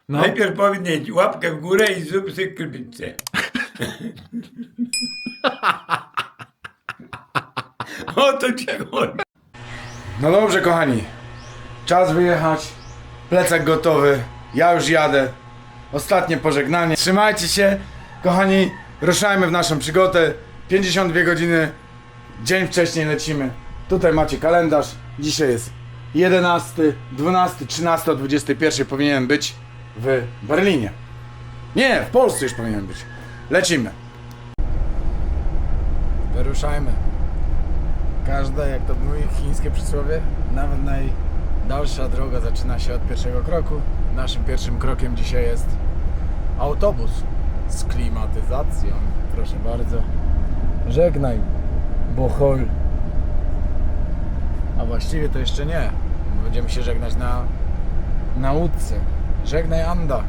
No. Najpierw powinien łapkę w górę i zrób sobie krypicę. O to ci chodzi. No dobrze, kochani. Czas wyjechać. Plecak gotowy. Ja już jadę. Ostatnie pożegnanie. Trzymajcie się, kochani. Ruszajmy w naszą przygodę. 52 godziny. Dzień wcześniej lecimy. Tutaj macie kalendarz. Dzisiaj jest 11, 12, 13 o 21 powinien być w Berlinie. Nie, w Polsce już powinien być. Lecimy. Wyruszajmy. Każda, jak to mówi chińskie przysłowie, nawet najdalsza droga zaczyna się od pierwszego kroku. Naszym pierwszym krokiem dzisiaj jest autobus z klimatyzacją. Proszę bardzo. Żegnaj, Bohol. A właściwie to jeszcze nie. Będziemy się żegnać na łódce. Żegnaj, Anda.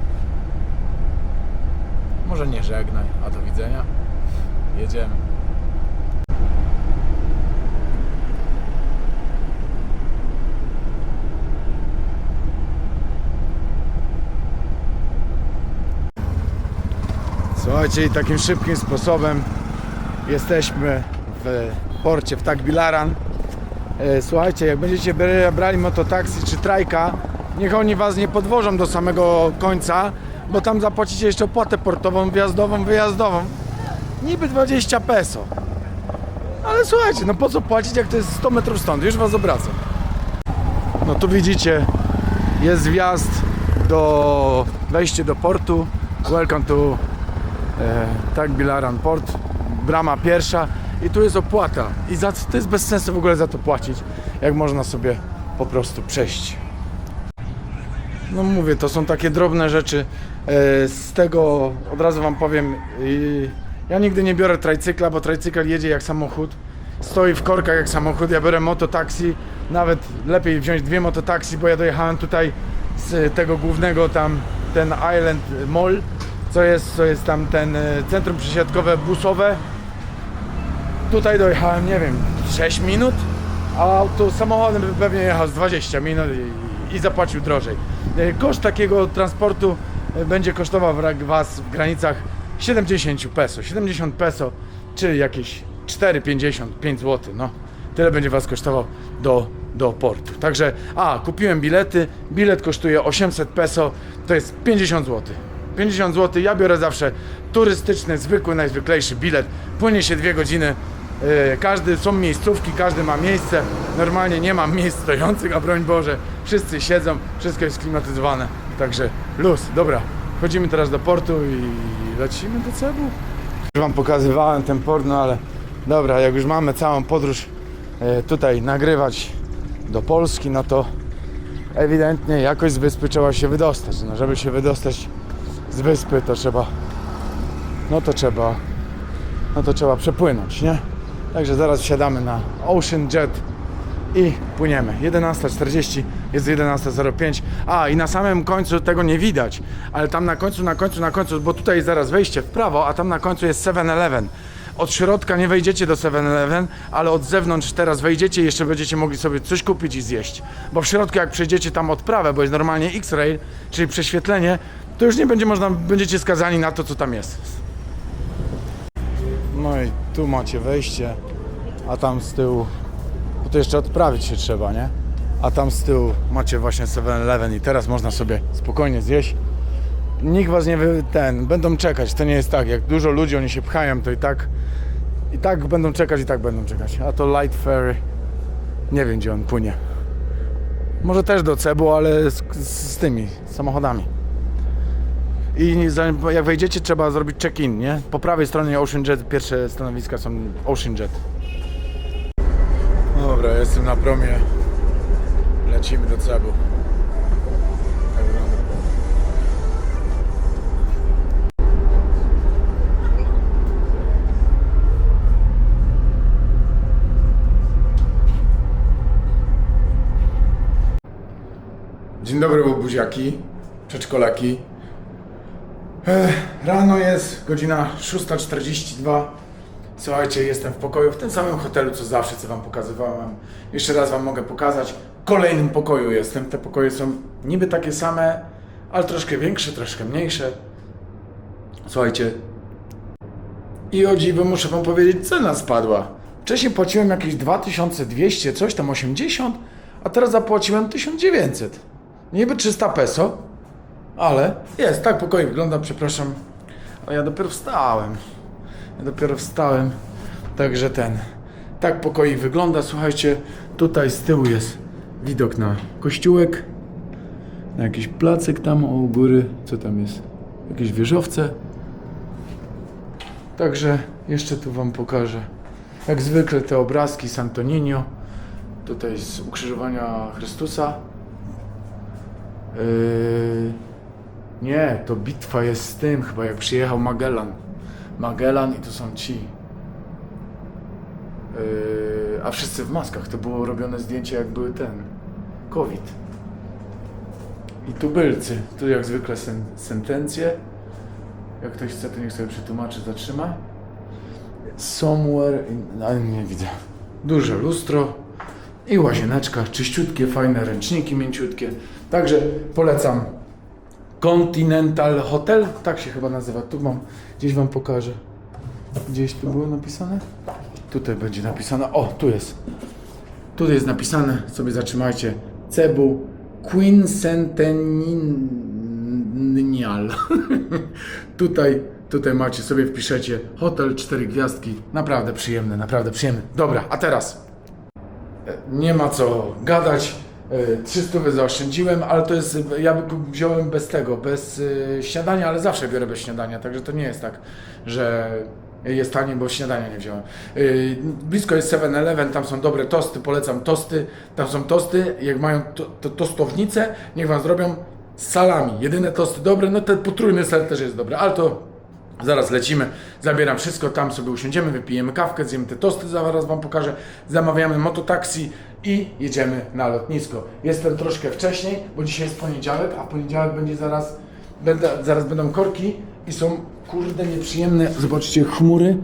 Może nie żegnaj, a do widzenia. Jedziemy. Słuchajcie, i takim szybkim sposobem jesteśmy w porcie w Tagbilaran. Słuchajcie, jak będziecie brali mototaksi czy trajka, niech oni was nie podwożą do samego końca, bo tam zapłacicie jeszcze opłatę portową, wjazdową, wyjazdową. Niby 20 peso. Ale słuchajcie, no po co płacić, jak to jest 100 metrów stąd? Już was obracam. No tu widzicie, jest wjazd do wejście do portu. Welcome to Tagbilaran Port, brama pierwsza i tu jest opłata i to jest bez sensu w ogóle za to płacić, jak można sobie po prostu przejść. No mówię, to są takie drobne rzeczy, z tego od razu wam powiem, ja nigdy nie biorę trajcykla, bo trajcykl jedzie jak samochód, stoi w korkach jak samochód, ja biorę mototaksi, nawet lepiej wziąć 2 mototaksi, bo ja dojechałem tutaj z tego głównego tam, ten Island Mall, co jest tam ten centrum przesiadkowe busowe. Tutaj dojechałem, nie wiem, 6 minut, a tu samochodem by pewnie jechał z 20 minut i zapłacił drożej. Koszt takiego transportu będzie kosztował was w granicach 70 peso. 70 peso, czyli jakieś 4,55 zł. No, tyle będzie was kosztował do portu. Także, kupiłem bilety. Bilet kosztuje 800 peso, to jest 50 zł. 50 zł, ja biorę zawsze turystyczny, zwykły, najzwyklejszy bilet. Płynie się 2 godziny, są miejscówki, każdy ma miejsce. Normalnie nie ma miejsc stojących, a broń Boże, wszyscy siedzą, wszystko jest klimatyzowane. Także luz, dobra, wchodzimy teraz do portu i lecimy do Cebu. Już wam pokazywałem ten port, no ale dobra, jak już mamy całą podróż tutaj nagrywać do Polski, no to ewidentnie jakoś z wyspy trzeba się wydostać. No, żeby się wydostać z wyspy, to trzeba przepłynąć, nie? Także zaraz wsiadamy na Ocean Jet i płyniemy. 11:40, jest 11:05. I na samym końcu tego nie widać, ale tam na końcu, bo tutaj jest zaraz wejście w prawo, a tam na końcu jest 7-Eleven. Od środka nie wejdziecie do 7-Eleven, ale od zewnątrz teraz wejdziecie i jeszcze będziecie mogli sobie coś kupić i zjeść. Bo w środku, jak przejdziecie tam odprawę, bo jest normalnie X-Ray, czyli prześwietlenie, to już nie będzie można, będziecie skazani na to, co tam jest. No i tu macie wejście, a tam z tyłu, bo to jeszcze odprawić się trzeba, nie? A tam z tyłu macie właśnie 7-Eleven i teraz można sobie spokojnie zjeść. Nikt was nie będą czekać, to nie jest tak, jak dużo ludzi, oni się pchają, to i tak będą czekać, A to Light Ferry, nie wiem gdzie on płynie. Może też do Cebu, ale z tymi samochodami. I jak wejdziecie, trzeba zrobić check-in, nie? Po prawej stronie Ocean Jet, pierwsze stanowiska są Ocean Jet. Dobra, jestem na promie. Lecimy do Cebu. Tak wygląda. Dzień dobry, łobuziaki, przedszkolaki. Rano jest godzina 6:42. Słuchajcie, jestem w pokoju, w tym samym hotelu co zawsze, co wam pokazywałem. Jeszcze raz wam mogę pokazać. W kolejnym pokoju jestem. Te pokoje są niby takie same, ale troszkę większe, troszkę mniejsze. Słuchajcie, i o dziwo muszę wam powiedzieć, cena spadła. Wcześniej płaciłem jakieś 2200, coś tam 80, a teraz zapłaciłem 1900. Niby 300 peso, ale jest, tak pokoik wygląda, przepraszam. Ale ja dopiero wstałem. Także tak pokoik wygląda. Słuchajcie, tutaj z tyłu jest widok na kościółek, na jakiś placek tam u góry. Co tam jest? Jakieś wieżowce. Także jeszcze tu wam pokażę. Jak zwykle te obrazki z Antonino. Tutaj z ukrzyżowania Chrystusa. Nie, to bitwa jest z tym chyba, jak przyjechał Magellan i to są ci. A wszyscy w maskach. To było robione zdjęcie, jak były COVID. I tubylcy. Tu jak zwykle sentencje. Jak ktoś chce, to niech sobie przetłumaczy, zatrzyma. Somewhere in... Ale nie widzę. Duże lustro i łazieneczka, czyściutkie, fajne ręczniki, mięciutkie. Także polecam Continental Hotel, tak się chyba nazywa. Tu mam, gdzieś wam pokażę. Gdzieś tu było napisane? Tutaj będzie napisane. O, tu jest. Tutaj jest napisane, sobie zatrzymajcie. Cebu Quincentennial. Tutaj macie, sobie wpiszecie hotel 4 gwiazdki. Naprawdę przyjemny, naprawdę przyjemny. Dobra, a teraz nie ma co gadać. 300 zaoszczędziłem, ale to jest, ja wziąłem bez śniadania, ale zawsze biorę bez śniadania, także to nie jest tak, że jest taniej, bo śniadania nie wziąłem. Blisko jest 7-Eleven, tam są dobre tosty, polecam tosty, tam są tosty, jak mają tostownice, niech wam zrobią z salami, jedyne tosty dobre, no ten potrójny ser też jest dobry, ale to zaraz lecimy, zabieram wszystko, tam sobie usiądziemy, wypijemy kawkę, zjemy te tosty, zaraz wam pokażę, zamawiamy mototaksi i jedziemy na lotnisko. Jestem troszkę wcześniej, bo dzisiaj jest poniedziałek, a poniedziałek będzie zaraz będą korki i są kurde nieprzyjemne, zobaczcie, chmury,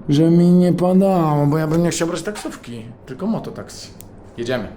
że mi nie padało, bo ja bym nie chciał brać taksówki, tylko mototaksi. Jedziemy.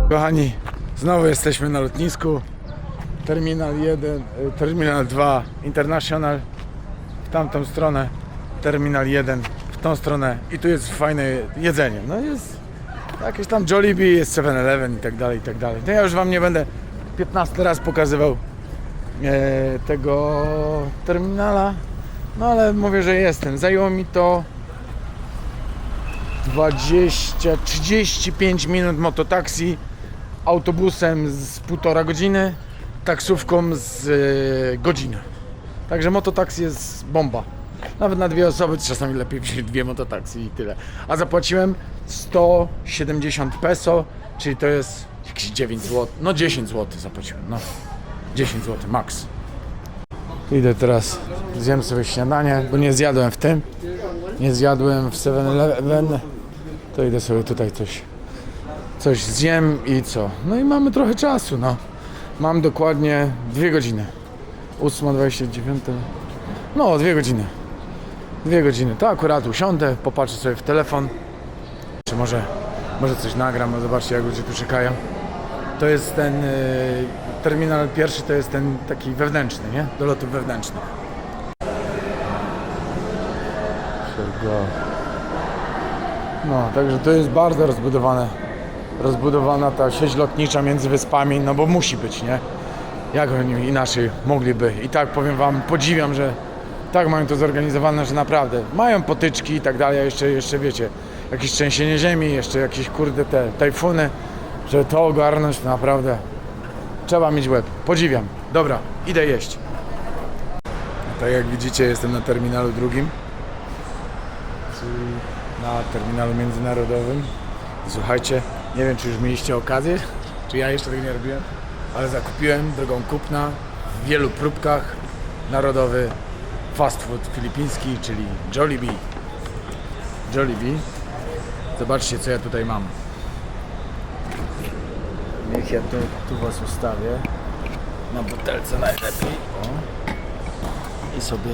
Kochani, znowu jesteśmy na lotnisku. Terminal 1, Terminal 2 International w tamtą stronę, Terminal 1 w tą stronę i tu jest fajne jedzenie. No jest jakieś tam Jollibee, jest 7-Eleven i tak dalej, i tak dalej. No ja już wam nie będę 15 raz pokazywał tego terminala. No ale mówię, że jestem. Zajęło mi to 35 minut mototaksi, autobusem z 1,5 godziny, taksówką z godziny. Także mototaksi jest bomba. Nawet na 2 osoby czasami lepiej wziąć 2 mototaksi i tyle. A zapłaciłem 170 peso, czyli to jest jakieś 9 zł. No 10 zł zapłaciłem, no. 10 zł max. Idę teraz, zjem sobie śniadanie, bo nie zjadłem w tym. Nie zjadłem w 7-Eleven. To idę sobie tutaj coś zjem i co? No i mamy trochę czasu, no. Mam dokładnie 2 godziny. 8:29. No, 2 godziny. 2 godziny. To akurat usiądę, popatrzę sobie w telefon. Czy może coś nagram, no zobaczcie jak ludzie tu czekają. To jest ten terminal pierwszy, to jest ten taki wewnętrzny, nie? Do lotów wewnętrznych. No, także to jest bardzo rozbudowana ta sieć lotnicza między wyspami, no bo musi być, nie? Jak oni inaczej mogliby? I tak powiem wam, podziwiam, że tak mają to zorganizowane, że naprawdę mają potyczki i tak dalej, jeszcze wiecie, jakieś trzęsienie ziemi, jeszcze jakieś kurde te tajfuny, że to ogarnąć, to naprawdę trzeba mieć łeb. Podziwiam. Dobra, idę jeść. Tak jak widzicie, jestem na terminalu drugim, czyli na terminalu międzynarodowym. Słuchajcie, nie wiem, czy już mieliście okazję, czy ja jeszcze tego nie robiłem, ale zakupiłem drogą kupna w wielu próbkach narodowy fast food filipiński, czyli Jollibee. Jollibee. Zobaczcie, co ja tutaj mam. Niech ja to tu was ustawię na butelce najlepiej. O. I sobie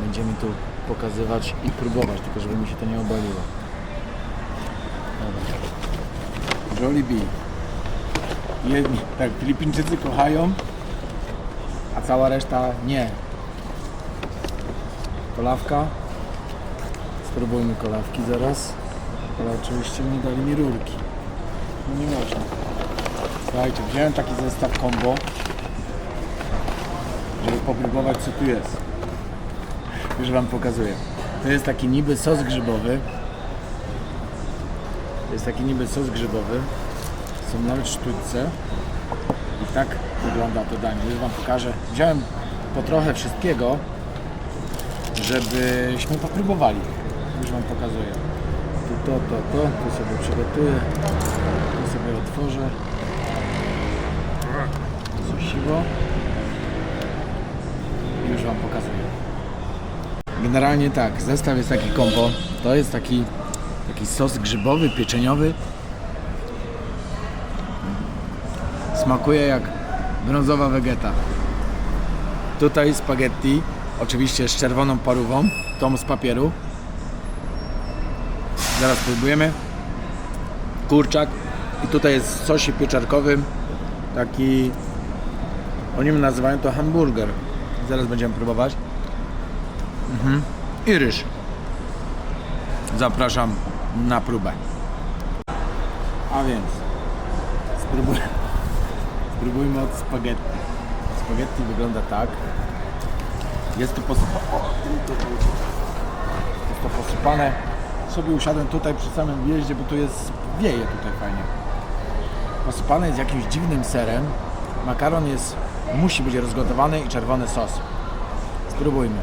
będziemy tu pokazywać i próbować, tylko żeby mi się to nie obaliło. Dobra. Jollibee. Jedni, tak, Filipińczycy kochają, a cała reszta nie. Kolawka. Spróbujmy kolawki zaraz. Ale oczywiście nie dali mi rurki. No nie można. Słuchajcie, wziąłem taki zestaw combo, żeby popróbować, co tu jest. Już wam pokazuję. To jest taki niby sos grzybowy. Są nawet sztućce. I tak wygląda to danie. Już wam pokażę. Wziąłem po trochę wszystkiego, żebyśmy popróbowali. Już wam pokazuję. Tu sobie przygotuję. Tu sobie otworzę. Zosiło. I już wam pokazuję. Generalnie tak, zestaw jest taki kombo. To jest taki sos grzybowy, pieczeniowy. Smakuje jak brązowa wegeta. Tutaj spaghetti, oczywiście z czerwoną parówą, tą z papieru. Zaraz próbujemy. Kurczak. I tutaj jest w sosie pieczarkowym taki, oni nazywają to hamburger. Zaraz będziemy próbować. I ryż. Zapraszam na próbę. A więc spróbujmy od spaghetti. Spaghetti wygląda tak. Jest to posypane. Sobie usiadłem tutaj przy samym wjeździe, bo tu jest, wieje tutaj fajnie. Posypane jest jakimś dziwnym serem. Makaron musi być rozgotowany i czerwony sos. Spróbujmy.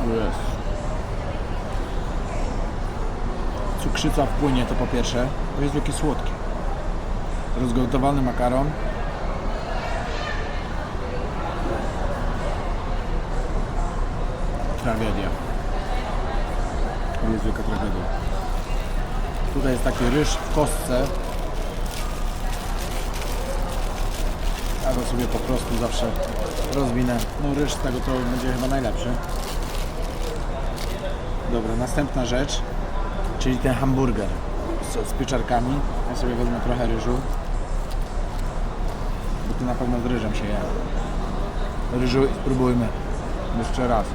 Jest. Cukrzyca wpłynie, to po pierwsze. To jest jakieś słodkie. Rozgotowany makaron. Tragedia. To jest wielka tragedia. Tutaj jest taki ryż w kostce. Ja go sobie po prostu zawsze rozwinę. No ryż z tego to będzie chyba najlepszy. Dobra, następna rzecz, czyli ten hamburger z pieczarkami. Ja sobie wezmę trochę ryżu, bo tu na pewno z ryżem się je. Ryżu i spróbujmy jeszcze raz.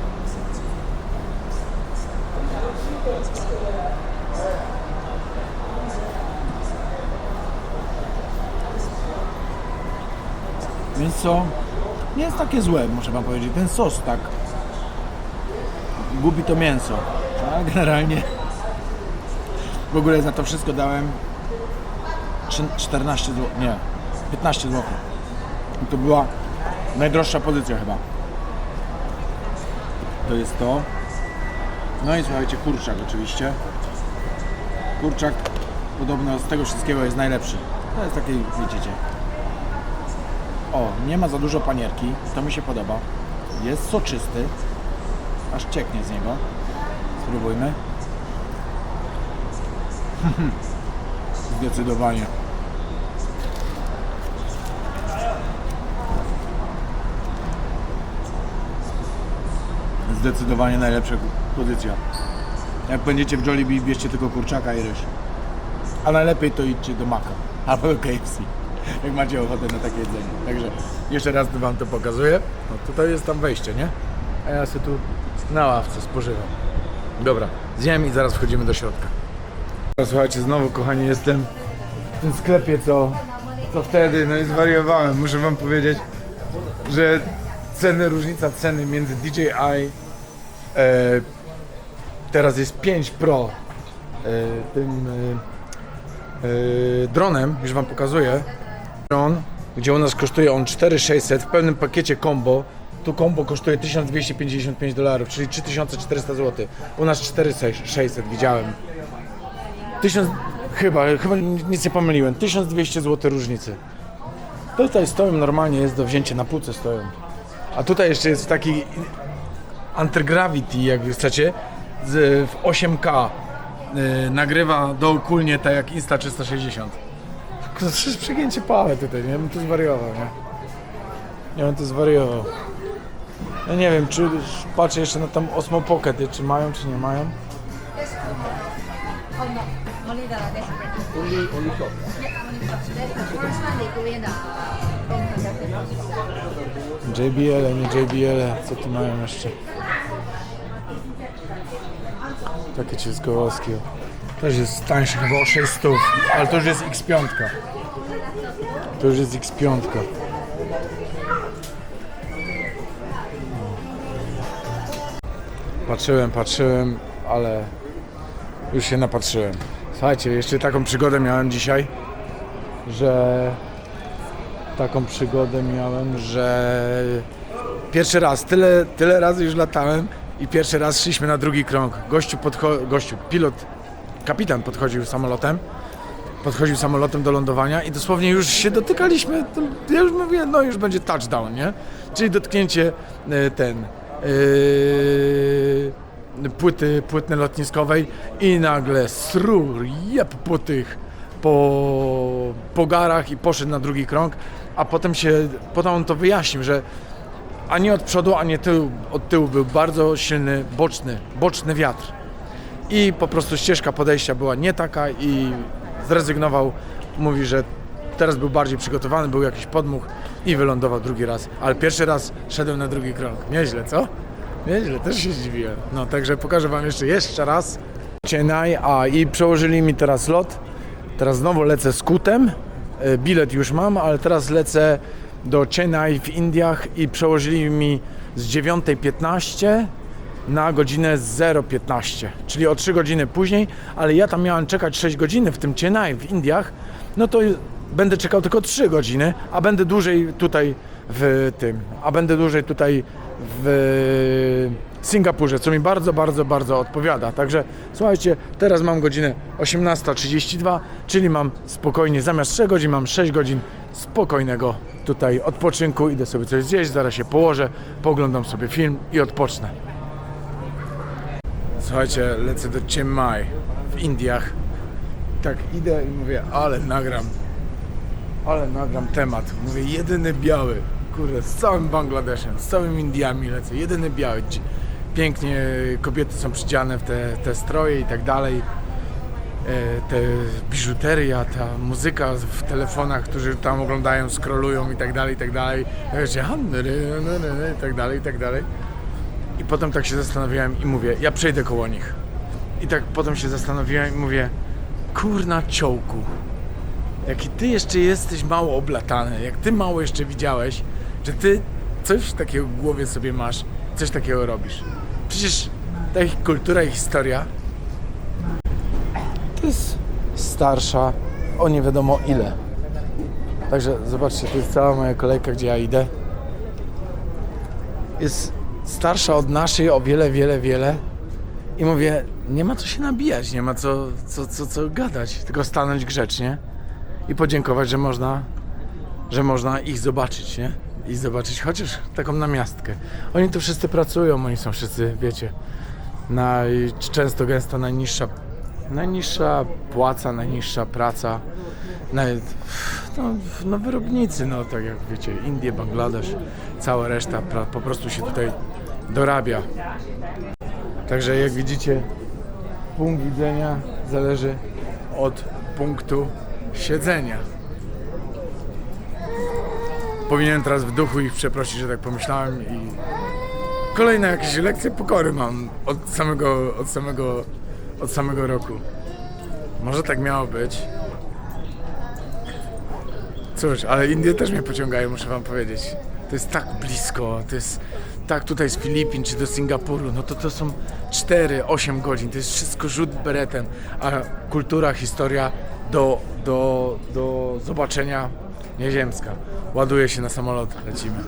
Mięso nie jest takie złe, muszę wam powiedzieć. Ten sos tak gubi to mięso. A generalnie w ogóle za to wszystko dałem 14 zł, nie, 15 zł. I to była najdroższa pozycja chyba. To jest to. No i słuchajcie, kurczak oczywiście. Kurczak podobno z tego wszystkiego jest najlepszy. To jest taki, widzicie. O, nie ma za dużo panierki, to mi się podoba. Jest soczysty, aż cieknie z niego. Spróbujmy. Zdecydowanie. Zdecydowanie najlepsza pozycja. Jak będziecie w Jollibee, bierzcie tylko kurczaka i ryż. A najlepiej to idźcie do Maka albo do KFC, jak macie ochotę na takie jedzenie. Także jeszcze raz wam to pokazuję. No, tutaj jest tam wejście, nie? A ja sobie tu na ławce spożywam. Dobra, zjem i zaraz wchodzimy do środka. Słuchajcie, znowu kochani jestem w tym sklepie, co wtedy, no i zwariowałem. Muszę wam powiedzieć, że różnica ceny między DJI teraz jest 5 Pro tym dronem, już wam pokazuję. Dron, gdzie u nas kosztuje on 4600 w pełnym pakiecie combo. Tu combo kosztuje $1255, czyli 3400 zł. U nas 4600 widziałem. 1000, chyba nic nie pomyliłem. 1200 zł różnicy. Tutaj stoją normalnie, jest do wzięcia, na półce stoją. A tutaj jeszcze jest taki Anti-Gravity, jak chcecie, w 8K. Nagrywa dookólnie tak jak Insta360. To jest przegięcie pałę tutaj, nie bym tu zwariował, nie? Nie bym tu zwariował. Ja nie wiem, czy patrzę jeszcze na tam Osmo Pockety, czy mają, czy nie mają. JBL, nie JBL, co tu mają jeszcze? Takie cieskowskie. Też jest tańsze, chyba o 600, ale to już jest X5. To już jest X5. Patrzyłem, ale już się napatrzyłem. Słuchajcie, jeszcze taką przygodę miałem dzisiaj, że pierwszy raz, tyle razy już latałem i pierwszy raz szliśmy na drugi krąg. Kapitan podchodził samolotem do lądowania i dosłownie już się dotykaliśmy, ja już mówię, no już będzie touchdown, nie? Czyli dotknięcie płyty lotniskowej i nagle srur, po garach i poszedł na drugi krąg, a potem on to wyjaśnił, że ani od przodu, ani od tyłu był bardzo silny boczny wiatr i po prostu ścieżka podejścia była nie taka i zrezygnował, mówi, że teraz był bardziej przygotowany, był jakiś podmuch i wylądował drugi raz, ale pierwszy raz szedłem na drugi krąg. Nieźle, co? Nieźle, też się zdziwiłem. No, także pokażę wam jeszcze raz Chennai, i przełożyli mi teraz lot. Teraz znowu lecę Scootem. Bilet już mam, ale teraz lecę do Chennai w Indiach i przełożyli mi z 9:15 na godzinę 0:15, czyli o 3 godziny później, ale ja tam miałem czekać 6 godzin w tym Chennai w Indiach, no to będę czekał tylko 3 godziny, a będę dłużej tutaj w Singapurze, co mi bardzo odpowiada. Także słuchajcie, teraz mam godzinę 18:32, czyli mam spokojnie, zamiast 3 godzin mam 6 godzin spokojnego tutaj odpoczynku. Idę sobie coś zjeść, zaraz się położę, pooglądam sobie film i odpocznę. Słuchajcie, lecę do Chiang Mai w Indiach. Tak idę i mówię, ale nagram temat. Mówię, jedyny biały, kurde, z całym Bangladeszem, z całymi Indiami lecę, jedyny biały. Pięknie kobiety są przydziane w te stroje i tak dalej. Te biżuteria, ta muzyka w telefonach, którzy tam oglądają, scrollują i tak dalej, i tak dalej. I tak dalej. I potem tak się zastanawiałem i mówię, ja przejdę koło nich. I tak potem się zastanowiłem i mówię, kurna ciołku, jaki ty jeszcze jesteś mało oblatany, jak ty mało jeszcze widziałeś, że ty coś takiego w głowie sobie masz, coś takiego robisz. Przecież ta ich kultura i historia to jest starsza o nie wiadomo ile. Także zobaczcie, to jest cała moja kolejka, gdzie ja idę. Jest starsza od naszej o wiele. I mówię, nie ma co się nabijać, nie ma co gadać, tylko stanąć grzecznie i podziękować, że można ich zobaczyć, nie? I zobaczyć chociaż taką namiastkę. Oni tu wszyscy pracują, oni są wszyscy, wiecie, często gęsto najniższa płaca, najniższa praca. No wyrobnicy, no tak jak wiecie, Indie, Bangladesz, cała reszta po prostu się tutaj dorabia. Także jak widzicie, punkt widzenia zależy od punktu siedzenia. Powinienem teraz w duchu ich przeprosić, że tak pomyślałem i kolejne jakieś lekcje pokory mam od samego roku. Może tak miało być. Cóż, ale Indie też mnie pociągają, muszę wam powiedzieć. To jest tak blisko, to jest tak tutaj z Filipin czy do Singapuru, no to są 4-8 godzin, to jest wszystko rzut beretem, a kultura, historia do zobaczenia nieziemska. Ładuje się na samolot, lecimy.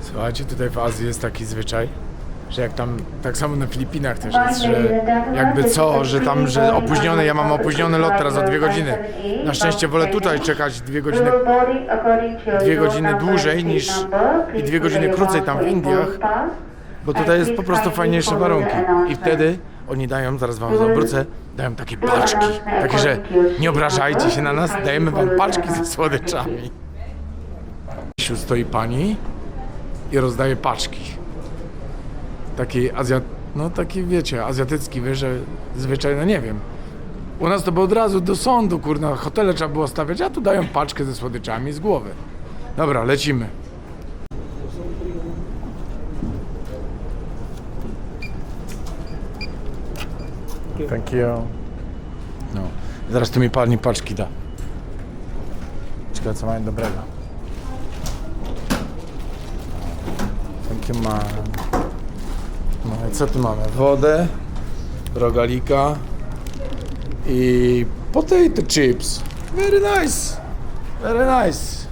Słuchajcie, tutaj w Azji jest taki zwyczaj, że jak tam, tak samo na Filipinach też jest, że jakby że opóźniony, ja mam opóźniony lot teraz o 2 godziny. Na szczęście wolę tutaj czekać 2 godziny dłużej i 2 godziny krócej tam w Indiach, bo tutaj jest po prostu fajniejsze warunki. I wtedy oni dają, zaraz wam obrócę, dają takie paczki, takie, że nie obrażajcie się na nas, dajemy wam paczki ze słodyczami. Stoi pani i rozdaje paczki. Taki wiecie, azjatycki zwyczaj, no nie wiem. U nas to było od razu do sądu, kurna, hotele trzeba było stawiać, a tu dają paczkę ze słodyczami z głowy. Dobra, lecimy. Thank you. No, zaraz tu mi pani paczki da. Ciekawe co mają dobrego. Thank you, man. No i co tu mamy? Wodę, rogalika i potato chips. Very nice. Very nice.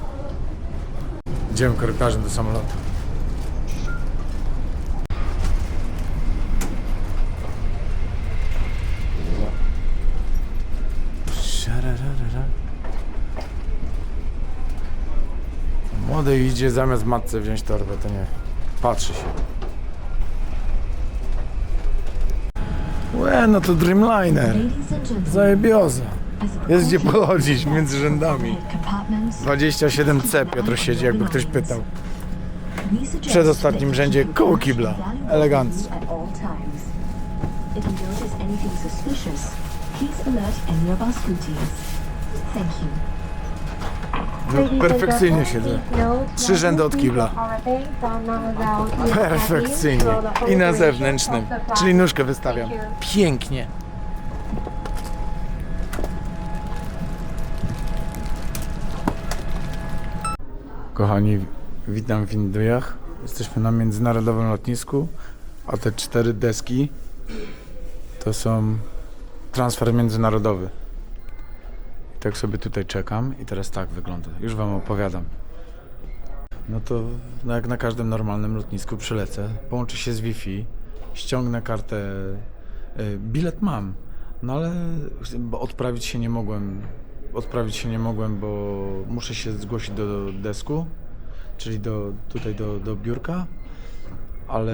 Idziemy korytarzem do samolotu. Młody idzie zamiast matce wziąć torbę, to nie. Patrzy się. No to Dreamliner. Zajebioza. Jest gdzie pochodzić między rzędami. 27C Piotr siedzi, jakby ktoś pytał. W przedostatnim rzędzie koło kibla. Elegancko. No, perfekcyjnie siedzę. 3 rzędy od kibla. Perfekcyjnie. I na zewnętrznym. Czyli nóżkę wystawiam. Pięknie. Kochani, witam w Indiach. Jesteśmy na międzynarodowym lotnisku, a te 4 deski to są transfer międzynarodowy. Tak sobie tutaj czekam i teraz tak wygląda. Już wam opowiadam. No to jak na każdym normalnym lotnisku przylecę, połączę się z Wi-Fi, ściągnę kartę, bilet mam, no ale odprawić się nie mogłem, bo muszę się zgłosić do desku, czyli do biurka, ale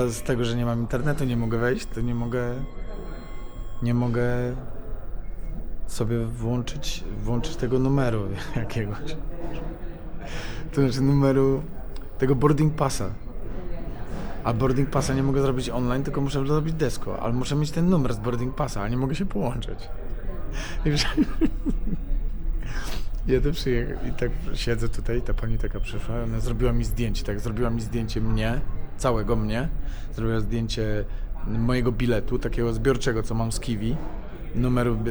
z tego, że nie mam internetu, nie mogę wejść, to nie mogę sobie włączyć tego numeru jakiegoś. To znaczy numeru tego boarding passa. A boarding passa nie mogę zrobić online, tylko muszę zrobić desko. Ale muszę mieć ten numer z boarding passa, a nie mogę się połączyć. Ja tu przyjechałem i tak siedzę tutaj, ta pani taka przyszła, ona zrobiła mi zdjęcie, tak, zrobiła mi zdjęcie mnie, całego mnie, zrobiła zdjęcie mojego biletu, takiego zbiorczego, co mam z Kiwi,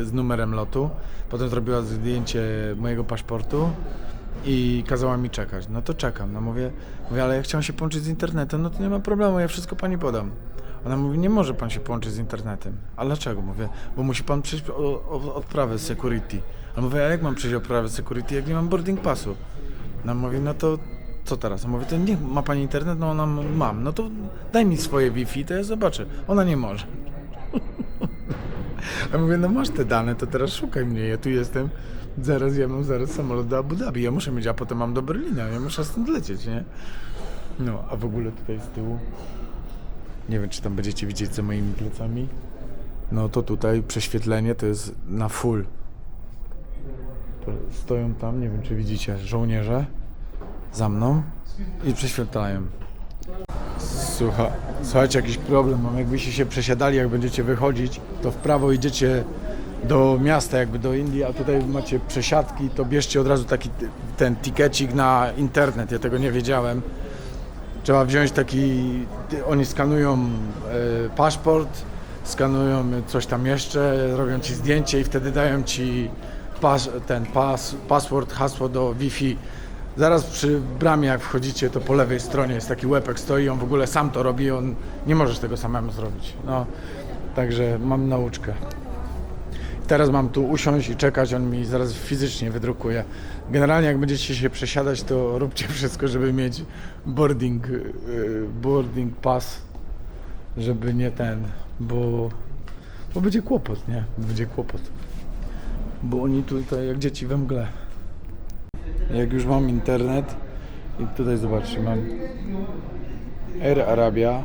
z numerem lotu, potem zrobiła zdjęcie mojego paszportu i kazała mi czekać. No to czekam. No mówię, ale ja chciałem się połączyć z internetem, no to nie ma problemu, ja wszystko pani podam. Ona mówi, nie może pan się połączyć z internetem. A dlaczego? Mówię, bo musi pan przejść odprawę security. A mówię, a jak mam przejść odprawę security, jak nie mam boarding passu? No mówi, no to co teraz? A mówię, to nie ma pani internet? No ona mam. No to daj mi swoje Wi-Fi, to ja zobaczę. Ona nie może. A mówię, no masz te dane, to teraz szukaj mnie, ja tu jestem. Ja mam zaraz samolot do Abu Dhabi, ja muszę mieć, a potem mam do Berlina, ja muszę stąd lecieć, nie? No, a w ogóle tutaj z tyłu, nie wiem, czy tam będziecie widzieć za moimi plecami. No to tutaj prześwietlenie to jest na full. To stoją tam, nie wiem, czy widzicie, żołnierze za mną i prześwietlają. Słuchajcie, jakiś problem mam, jakbyście się przesiadali, jak będziecie wychodzić, to w prawo idziecie do miasta, jakby do Indii, a tutaj macie przesiadki, to bierzcie od razu taki ten tikecik na internet, ja tego nie wiedziałem. Trzeba wziąć taki, oni skanują paszport, skanują coś tam jeszcze, robią ci zdjęcie i wtedy dają ci password, hasło do Wi-Fi. Zaraz przy bramie jak wchodzicie, to po lewej stronie jest taki łepek stoi, on w ogóle sam to robi, on nie możesz tego samemu zrobić. No, także mam nauczkę. Teraz mam tu usiąść i czekać, on mi zaraz fizycznie wydrukuje. Generalnie jak będziecie się przesiadać, to róbcie wszystko, żeby mieć boarding pass, żeby nie bo będzie kłopot, nie? Będzie kłopot. Bo oni tutaj jak dzieci we mgle. Jak już mam internet i tutaj zobaczcie, mam Air Arabia.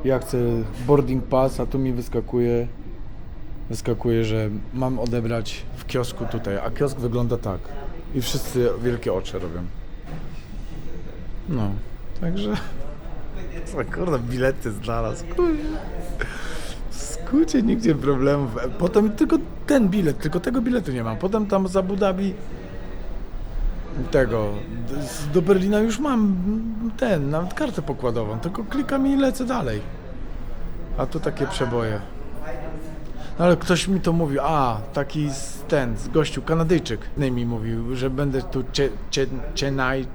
Ja chcę boarding pass, a tu mi wyskakuje, że mam odebrać w kiosku tutaj, a kiosk wygląda tak. I wszyscy wielkie oczy robią. No, także... Kurde, bilety znalazł. W skrócie nigdzie problemów. Potem tylko ten bilet, tylko tego biletu nie mam. Potem tam z Abu Dhabi do Berlina już mam nawet kartę pokładową, tylko klikam i lecę dalej. A tu takie przeboje. No ale ktoś mi to mówił, z gościu, Kanadyjczyk mi mówił, że będę tu Chennai,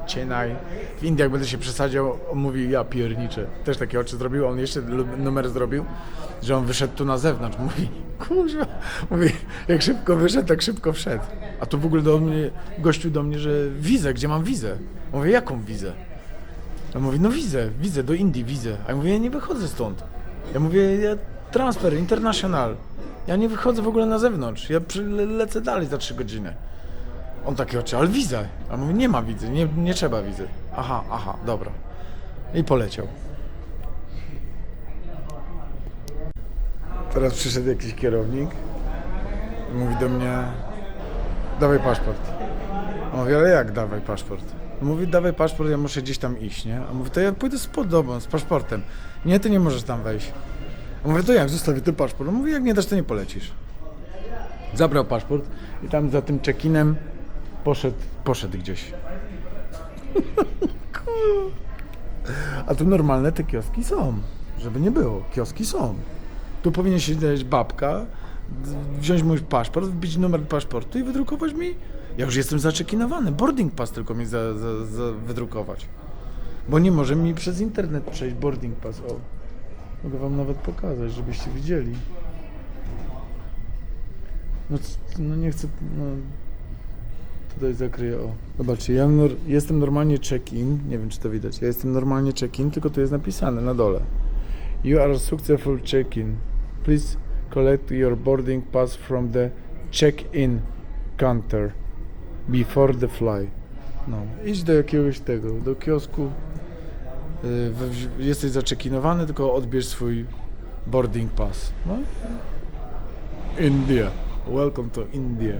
w Indiach będę się przesadził, on mówi, ja pierniczę. Też takie oczy zrobił, on jeszcze numer zrobił, że on wyszedł tu na zewnątrz, mówi, kurwa, mówi, jak szybko wyszedł, tak szybko wszedł. A tu w ogóle gościu do mnie, że wizę, gdzie mam wizę? Mówię, jaką wizę? On mówi, no wizę, do Indii wizę. A ja mówię, ja nie wychodzę stąd. Ja mówię, transfer, international. Ja nie wychodzę w ogóle na zewnątrz. Ja lecę dalej za 3 godziny. On takie oczy, ale wiza. A mówi, nie ma wizy, nie trzeba wizy. Aha, dobra. I poleciał. Teraz przyszedł jakiś kierownik i mówi do mnie, dawaj paszport. A mówi, ale jak dawaj paszport? Mówi, dawaj paszport, ja muszę gdzieś tam iść, nie? A mówi, to ja pójdę z podobą, z paszportem. Nie, ty nie możesz tam wejść. A mówię, to jak, zostawię ten paszport? On mówi, jak nie dasz, to nie polecisz. Zabrał paszport i tam za tym check-inem poszedł gdzieś. A tu normalne te kioski są, żeby nie było, kioski są. Tu powinien się dać babka, wziąć mój paszport, wbić numer paszportu i wydrukować mi. Ja już jestem zaczekinowany, boarding pass tylko mi wydrukować. Bo nie może mi przez internet przejść boarding pass. O, mogę wam nawet pokazać, żebyście widzieli. No nie chcę, tutaj zakryję, o. Zobaczcie, ja jestem normalnie check-in, nie wiem czy to widać, ja jestem normalnie check-in, tylko tu jest napisane na dole. You are successful check-in. Please collect your boarding pass from the check-in counter before the fly. No, idź do jakiegoś do kiosku. Jesteś zaczekinowany, tylko odbierz swój boarding pass. No. India. Welcome to India.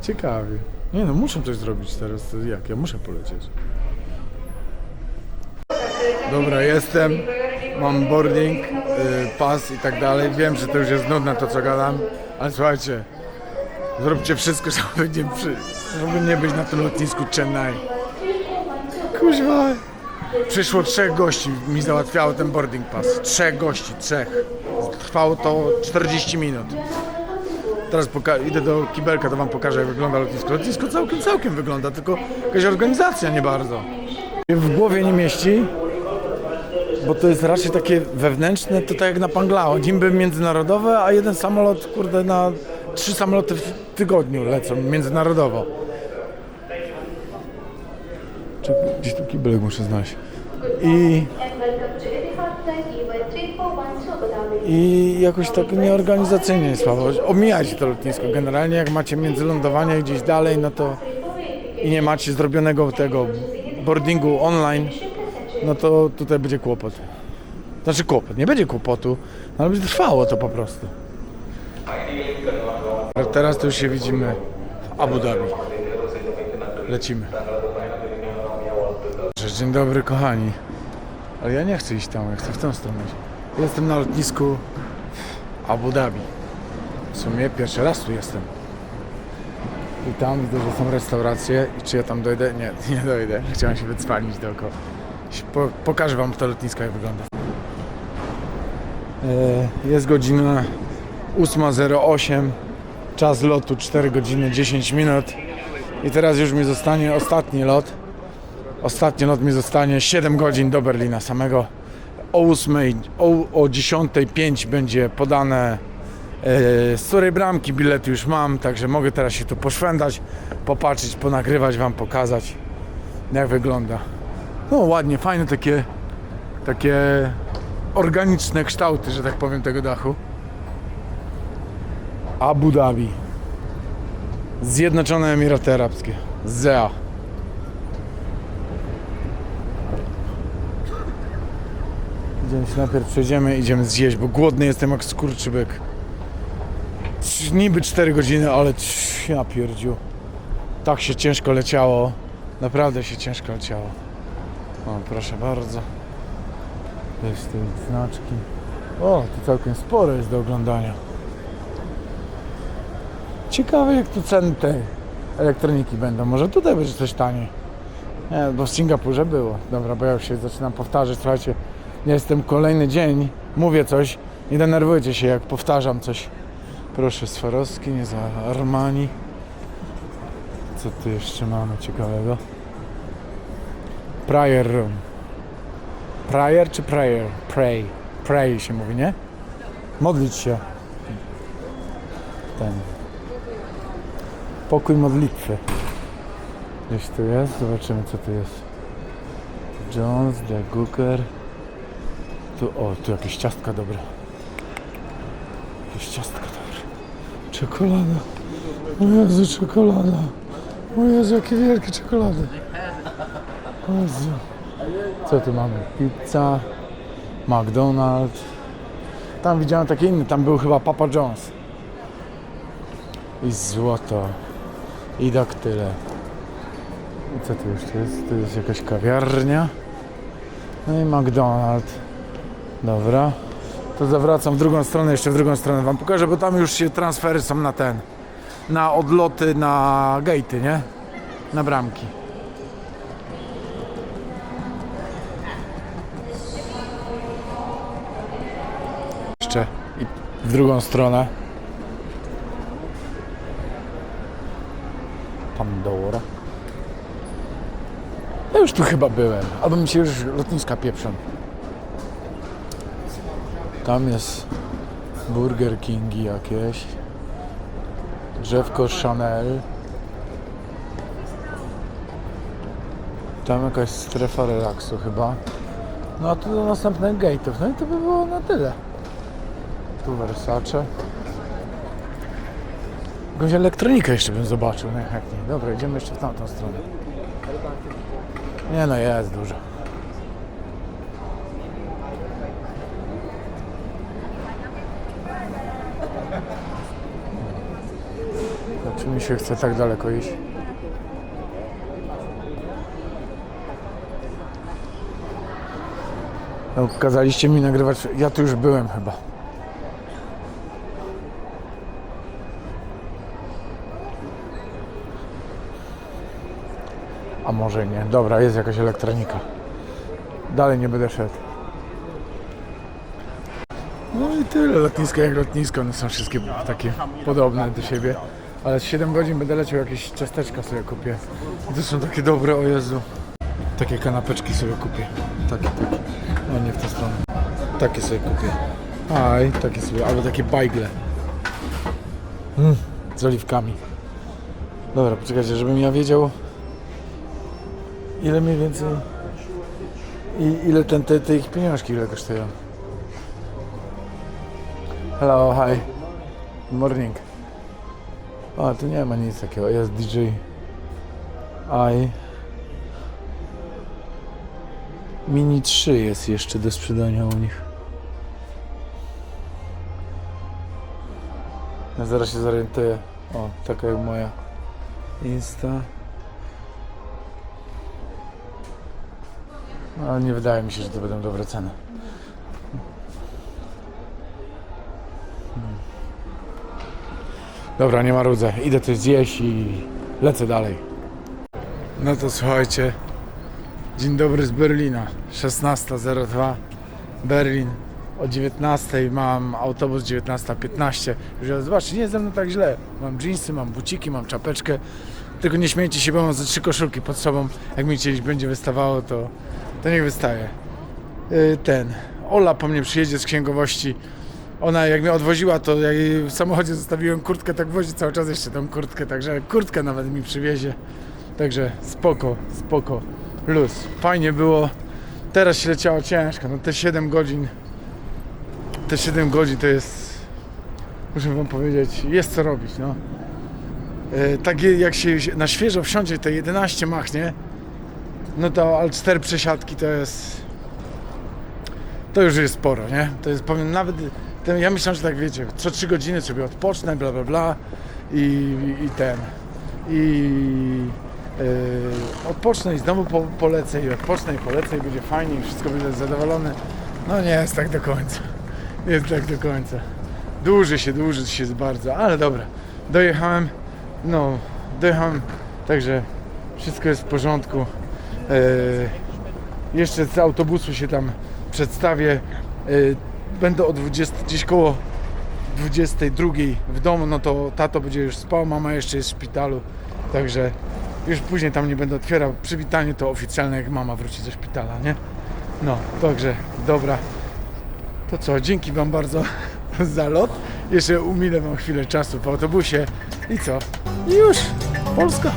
Ciekawie. Nie no, muszę coś zrobić teraz. To jak? Ja muszę polecieć. Dobra, jestem. Mam boarding, pass i tak dalej. Wiem, że to już jest nudne to, co gadam. Ale słuchajcie, zróbcie wszystko, żeby nie być na tym lotnisku Chennai. Kuźwa. Przyszło 3 gości, mi załatwiało ten boarding pass. 3 gości. Trwało to 40 minut. teraz idę do kibelka, to wam pokażę, jak wygląda lotnisko. Lotnisko całkiem wygląda, tylko jakaś organizacja nie bardzo. W głowie nie mieści, bo to jest raczej takie wewnętrzne, to tak jak na Panglao, niby międzynarodowe, a jeden samolot, kurde, na 3 samoloty w tygodniu lecą międzynarodowo. Gdzieś tu kibelek muszę znaleźć. I jakoś tak nieorganizacyjnie jest słabo. Omijajcie to lotnisko. Generalnie jak macie międzylądowanie gdzieś dalej, no to i nie macie zrobionego tego boardingu online, no to tutaj będzie kłopot. Znaczy kłopot, nie będzie kłopotu, ale będzie trwało to po prostu. A teraz to już się widzimy w Abu Dhabi. Lecimy. Dzień dobry kochani. Ale ja nie chcę iść tam, ja chcę w tę stronę iść. Jestem na lotnisku w Abu Dhabi. W sumie pierwszy raz tu jestem. I tam widzę, że są restauracje. I czy ja tam dojdę? Nie dojdę. Chciałem się wycwalić dookoła. Pokażę wam to lotnisko, jak wygląda. Jest godzina 8:08. Czas lotu 4 godziny 10 minut. I teraz już mi zostanie ostatni lot. Ostatni lot mi zostanie 7 godzin do Berlina samego. O 8, o 10:05 będzie podane z której bramki bilety już mam, także mogę teraz się tu poszwendać, popatrzeć, ponagrywać wam, pokazać jak wygląda. No ładnie, fajne takie organiczne kształty, że tak powiem, tego dachu. Abu Dhabi. Zjednoczone Emiraty Arabskie. ZEA. Idziemy się najpierw przejdziemy, idziemy zjeść, bo głodny jestem jak skurczybyk. Niby 4 godziny, ale ja pierdziu. Tak się ciężko leciało. Naprawdę się ciężko leciało. O, proszę bardzo. Jest tu znaczki. O, tu całkiem sporo jest do oglądania. Ciekawe, jak tu ceny tej elektroniki będą. Może tutaj będzie coś taniej. Nie, bo w Singapurze było. Dobra, bo ja już się zaczynam powtarzać. Słuchajcie, jestem kolejny dzień, mówię coś. Nie denerwujcie się, jak powtarzam coś. Proszę, Swarovski, nie za Armani. Co tu jeszcze mamy ciekawego? Prayer room. Prayer czy prayer? Pray. Pray się mówi, nie? Modlić się. Ten. Pokój modlitwy. Gdzieś tu jest? Zobaczymy, co tu jest. Jones, The Gooker. Tu jakieś ciastka dobre. Jakieś ciastka dobre. Czekolada. O Jezu, czekolada. O Jezu, jakie wielkie czekolady. O Jezu. Co tu mamy? Pizza. McDonald's. Tam widziałem takie inne. Tam był chyba Papa John's. I złoto. I daktyle. I co tu jeszcze jest? Tu jest jakaś kawiarnia. No i McDonald's. Dobra. To zawracam w drugą stronę, jeszcze w drugą stronę wam pokażę, bo tam już się transfery są na na odloty, na gate'y, nie? Na bramki. Jeszcze i w drugą stronę. Pandora. Ja już tu chyba byłem, albo mi się już lotniska pieprzą. Tam jest Burger Kingi jakieś. Drzewko Chanel. Tam jakaś strefa relaksu chyba. No a tu do następnych gate'ów. No i to by było na tyle. Tu Versace. Jakąś elektronikę jeszcze bym zobaczył najchętniej. Dobra, idziemy jeszcze w tamtą stronę. Nie no, jest dużo. Czy mi się chce tak daleko iść? No, kazaliście mi nagrywać. Ja tu już byłem chyba. A może nie. Dobra, jest jakaś elektronika. Dalej nie będę szedł. No i tyle, lotnisko jak lotnisko, one są wszystkie takie podobne do siebie. Ale z 7 godzin będę leciał, jakieś ciasteczka sobie kupię. To są takie dobre, o Jezu. Takie kanapeczki sobie kupię. Takie. No nie w tę stronę. Takie sobie kupię. Aj, takie sobie, albo takie bajgle. Z oliwkami. Dobra, poczekajcie, żebym ja wiedział, ile mniej więcej i ile te ich pieniążki ile kosztują. Hello, hi. Good morning. O, tu nie ma nic takiego, jest DJ I. Mini 3 jest jeszcze do sprzedania u nich. Ja zaraz się zorientuję. O, taka jak moja Insta. Ale nie wydaje mi się, że to będą dobre ceny. Dobra, nie marudzę. Idę coś zjeść i lecę dalej. No to słuchajcie. Dzień dobry z Berlina. 16:02 Berlin. O 19:00 mam autobus, 19:15. Już zobaczcie, nie jest ze mną tak źle. Mam dżinsy, mam buciki, mam czapeczkę. Tylko nie śmiejcie się, bo mam ze 3 koszulki pod sobą. Jak mi kiedyś będzie wystawało, to niech wystaje. Ola po mnie przyjedzie z księgowości. Ona jak mnie odwoziła, to ja jej w samochodzie zostawiłem kurtkę, tak wozi cały czas jeszcze tą kurtkę, także kurtkę nawet mi przywiezie. Także spoko, luz. Fajnie było. Teraz się leciało ciężko, no te 7 godzin to jest, muszę wam powiedzieć, jest co robić, no. Tak jak się na świeżo wsiądzie te 11 machnie, no to ale 4 przesiadki to już jest sporo, nie? To jest, powiem, nawet, ja myślałem, że tak wiecie, co 3 godziny sobie odpocznę, bla bla bla odpocznę i znowu polecę i odpocznę i polecę i będzie fajnie i wszystko będzie zadowolone. No nie jest tak do końca. Nie jest tak do końca. Dłuży się bardzo, ale dobra. Dojechałem, także wszystko jest w porządku. Jeszcze z autobusu się tam przedstawię. Będę o 20, gdzieś koło 22 w domu, no to tato będzie już spał, mama jeszcze jest w szpitalu, także już później tam nie będę otwierał. Przywitanie to oficjalne, jak mama wróci ze szpitala, nie? No, także dobra. To co, dzięki wam bardzo za lot. Jeszcze umilę wam chwilę czasu w autobusie i co? I już, Polska.